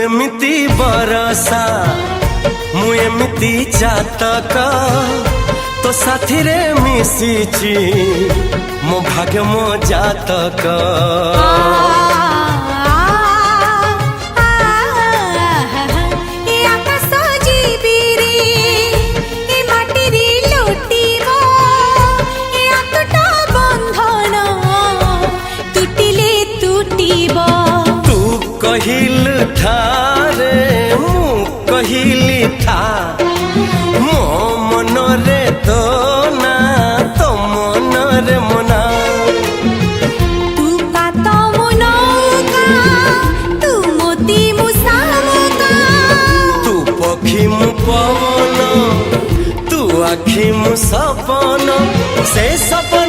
एमिति बरसा मु एमिति चातक तो साथी रे मिशिची मो भाग्य मो जातक। कहिल थारे मु कहिली था मो मन रे तो ना तो मन रे मना। तू का तो मुनौका तू मोती मुसामुका तू पखी मु पवन तू आखी मु सपन से सपन